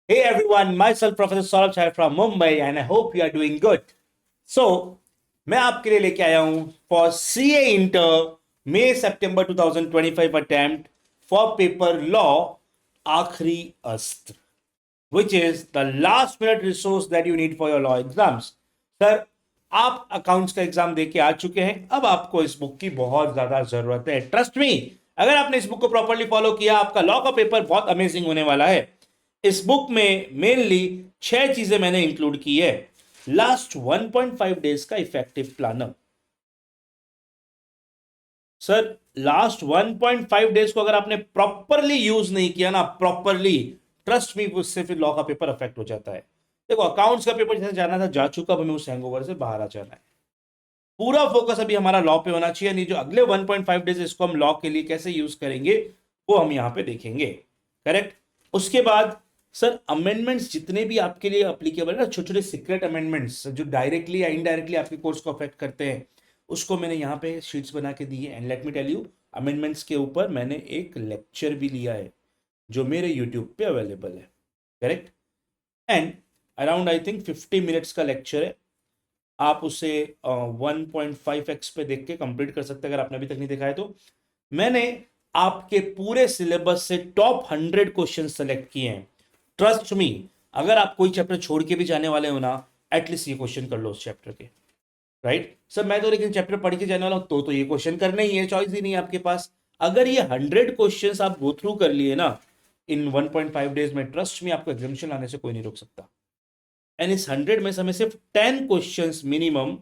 Hey everyone, myself Professor Saurabh Chai from Mumbai and I hope you are doing good. So, मैं आपके लिए लेके आया हूं फॉर सीए इंटर मई सितंबर 2025 अटेम्प्ट फॉर पेपर लॉ आखिरी अस्त्र which is the last minute resource that you need for your law exams. Sir, आप अकाउंट्स का एग्जाम दे के आ चुके हैं, अब आपको इस बुक की बहुत ज्यादा जरूरत है। ट्रस्ट मी, अगर आपने इस बुक को प्रॉपरली फॉलो किया, आपका लॉ का पेपर बहुत अमेजिंग होने वाला है। इस बुक में मेनली 6 चीजें मैंने इंक्लूड की है। लास्ट 1.5 डेज का effective planner. Sir, last 1.5 days को अगर आपने प्रॉपरली यूज नहीं किया ना, प्रॉपरली, ट्रस्ट मी, उससे फिर लॉ का पेपर अफेक्ट हो जाता है। देखो, अकाउंट्स का पेपर जैसे जाना था जा चुका, अब हमें उस हैंगओवर से बाहर आ जाना है। पूरा फोकस अभी हमारा लॉ पे होना चाहिए, नहीं जो अगले 1.5 डेज इसको हम लॉ के लिए कैसे यूज करेंगे वो हम यहां पे देखेंगे। करेक्ट। उसके बाद सर, अमेंडमेंट्स जितने भी आपके लिए अप्लीकेबल है ना, छोटे छोटे सीक्रेट अमेंडमेंट्स जो डायरेक्टली या इनडायरेक्टली आपके कोर्स को अफेक्ट करते हैं, उसको मैंने यहाँ पे शीट्स बना के दी है। And let me tell you, amendments के ऊपर मैंने एक लेक्चर भी लिया है जो मेरे यूट्यूब पे अवेलेबल है। Correct. And around I think 50 minutes का लेक्चर है। आप उसे 1.5x पे देख के कंप्लीट कर सकते हैं अगर आपने अभी तक नहीं देखा है तो। मैंने आपके पूरे सिलेबस से टॉप 100 क्वेश्चन सेलेक्ट किए हैं। ट्रस्ट मी, अगर आप कोई चैप्टर छोड़ के भी जाने वाले हो ना, एटलीस्ट ये क्वेश्चन कर लो उस चैप्टर के। राइट सर, मैं तो लेकिन चैप्टर पढ़ के जाने वाला हूं तो ये क्वेश्चन करना ही है, चॉइस ही नहीं है आपके पास। अगर ये 100 क्वेश्चन आप गो थ्रू कर लिए ना इन 1.5 डेज में, ट्रस्ट में आपको एग्जामिनेशन लाने से कोई नहीं रोक सकता। एंड इस 100 में से हमें सिर्फ 10 क्वेश्चंस मिनिमम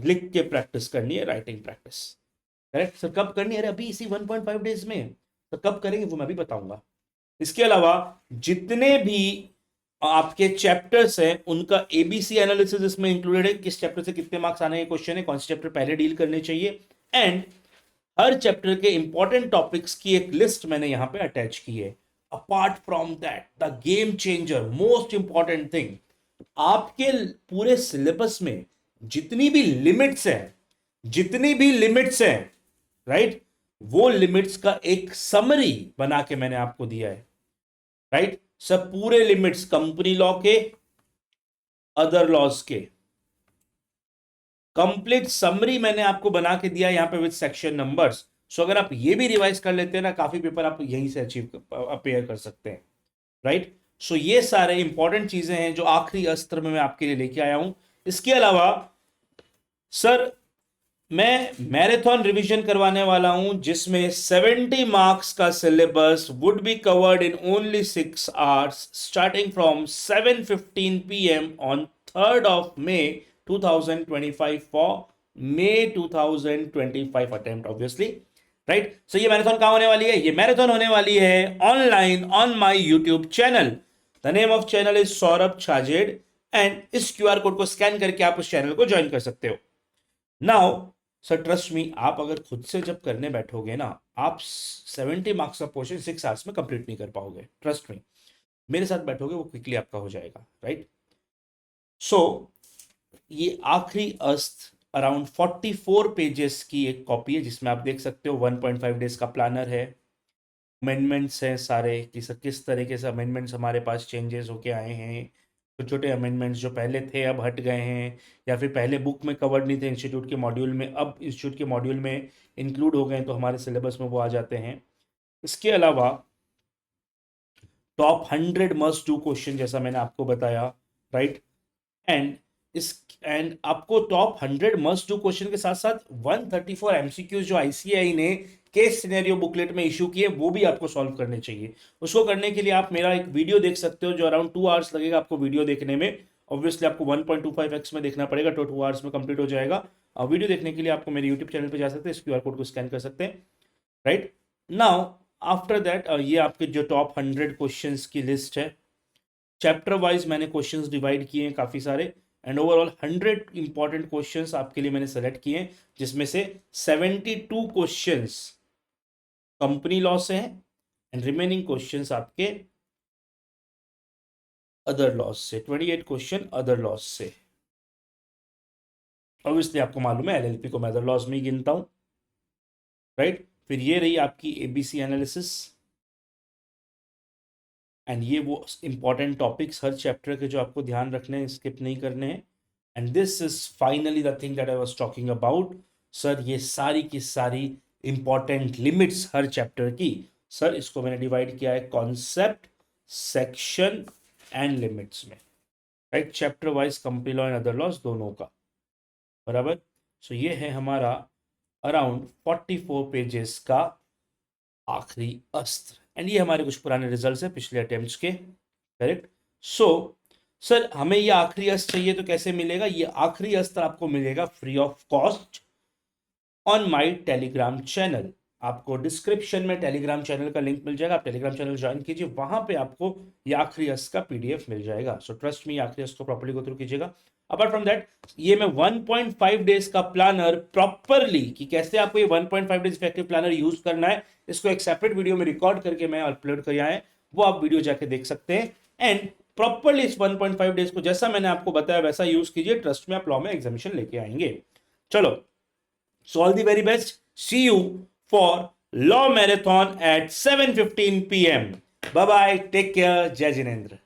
लिख के प्रैक्टिस करनी है, राइटिंग प्रैक्टिस। करेक्ट सर, कब करनी है? अरे अभी इसी 1.5 डेज में। तो कब करेंगे वो मैं भी बताऊंगा। इसके अलावा जितने भी आपके चैप्टर्स हैं उनका एबीसी एनालिसिस इसमें इंक्लूडेड है। किस चैप्टर से कितने मार्क्स आने के क्वेश्चन है, कौन से चैप्टर पहले डील करने चाहिए, एंड हर चैप्टर के इंपॉर्टेंट टॉपिक्स की एक लिस्ट मैंने यहां पे अटैच की है। Apart from that, the game changer, most important thing, आपके पूरे सिलेबस में जितनी भी लिमिट्स हैं, जितनी भी लिमिट्स हैं, राइट, वो लिमिट्स का एक समरी बना के मैंने आपको दिया है। राइट, सब पूरे लिमिट्स, कंपनी लॉ के, अदर लॉज के, कंप्लीट समरी मैंने आपको बना के दिया यहां पे विद सेक्शन नंबर्स। सो अगर आप ये भी रिवाइज कर लेते हैं ना, काफी पेपर आप यहीं से अपेयर कर सकते हैं। राइट। सो ये सारे इंपॉर्टेंट चीजें हैं जो आखिरी अस्त्र में मैं आपके लिए लेके आया हूं। इसके अलावा सर, मैं मैराथन रिवीजन करवाने वाला हूं जिसमें 70 मार्क्स का syllabus would be covered in only 6 hours starting from 7:15 PM on 3rd of May 2025 for May 2025 attempt obviously. Right. So ये मैराथन कहां होने वाली है? ये मैराथन होने वाली है online on my YouTube channel. The name of channel is Saurabh Chhajed and इस क्यूआर कोड को स्कैन करके आप उस चैनल को ज्वाइन कर सकते हो। नाउ सर, ट्रस्ट मी, आप अगर खुद से जब करने बैठोगे ना, आप 70 मार्क्स का पोर्शन 6 आवर्स में कंप्लीट नहीं कर पाओगे। ट्रस्ट मी, मेरे साथ बैठोगे वो क्विकली आपका हो जाएगा। राइट। सो ये आखिरी अस्त्र अराउंड 44 पेजेस की एक कॉपी है जिसमें आप देख सकते हो 1.5 डेज का प्लानर है, अमेंडमेंट्स हैं सारे, किस तरीके से अमेंडमेंट्स हमारे पास चेंजेस होके आए हैं। छोटे छोटे अमेंडमेंट्स जो पहले थे अब हट गए हैं, या फिर पहले बुक में कवर्ड नहीं थे इंस्टीट्यूट के मॉड्यूल में, अब इंस्टीट्यूट के मॉड्यूल में इंक्लूड हो गए तो हमारे सिलेबस में वो आ जाते हैं। इसके अलावा टॉप 100 मस्ट डू क्वेश्चन जैसा मैंने आपको बताया। राइट। एंड इस एंड आपको टॉप 100 मस्ट डू क्वेश्चन के साथ साथ 134 एमसीक्यूज जो आईसीएआई ने केस सिनेरियो बुकलेट में इशू किए वो भी आपको सॉल्व करने चाहिए। उसको करने के लिए आप मेरा एक वीडियो देख सकते हो जो अराउंड 2 आवर्स लगेगा आपको वीडियो देखने में। ऑब्वियसली आपको 1.25x में देखना पड़ेगा तो 2 आवर्स में कंप्लीट हो जाएगा। और वीडियो देखने के लिए आपको मेरे यूट्यूब चैनल पर जा सकते हैं, इस क्यूआर कोड को स्कैन कर सकते हैं। राइट। नाउ आफ्टर दैट, ये आपके जो टॉप 100 क्वेश्चंस की लिस्ट है, चैप्टर वाइज मैंने क्वेश्चंस डिवाइड किए हैं काफ़ी सारे, एंड ओवरऑल 100 इंपॉर्टेंट क्वेश्चंस आपके लिए मैंने सेलेक्ट किए हैं जिसमें से 72 क्वेश्चंस कंपनी लॉ से हैं एंड रिमेनिंग क्वेश्चंस आपके अदर लॉज से, 28 क्वेश्चन अदर लॉज से। ऑब्वियसली आपको मालूम है एलएलपी को मैं अदर लॉज में ही गिनता हूं। राइट। फिर ये रही आपकी एबीसी एनालिसिस, एंड ये वो इंपॉर्टेंट टॉपिक्स हर चैप्टर के जो आपको ध्यान रखने हैं, स्किप नहीं करने हैं। And this is finally the thing that I was talking about. Sir ये सारी की सारी इंपॉर्टेंट लिमिट्स हर चैप्टर की, सर इसको मैंने डिवाइड किया है कॉन्सेप्ट, सेक्शन एंड लिमिट्स में, right? Chapter wise company law and other laws दोनों का, बराबर। सो ये है हमारा अराउंड 44 पेजेस का आखिरी अस्त्र, एंड ये हमारे कुछ पुराने रिजल्ट्स हैं पिछले अटेम्प्ट्स के, करेक्ट। सो सर हमें ये आखिरी अस्त्र चाहिए तो कैसे मिलेगा? ये आखिरी अस्त्र आपको मिलेगा free of cost on my Telegram channel. आपको डिस्क्रिप्शन में टेलीग्राम चैनल का लिंक मिल जाएगा, आप टेलीग्राम चैनल ज्वाइन कीजिए, वहां पे आपको ये आखिरी अस्त्र का पीडीएफ मिल जाएगा। सो ट्रस्ट मी, आखिरी अस्त्र को प्रॉपर्ली गो थ्रू कीजिएगा। अपार्ट फ्रॉम दैट, ये मैं 1.5 डेज का प्लानर प्रॉपरली, कि कैसे आपको ये 1.5 डेज इफेक्टिव प्लानर यूज करना है, इसको एक सेपरेट वीडियो में रिकॉर्ड करके मैं अपलोड किया है, वो आप वीडियो जाके देख सकते हैं। एंड प्रॉपरली इस 1.5 डेज को जैसा मैंने आपको बताया वैसा यूज कीजिए, ट्रस्ट में आप लॉ में एग्जामिनेशन लेके आएंगे। चलो, so all the very best. See you for Law Marathon at 7:15 p.m. Bye bye. Take care. Jai Jinendra.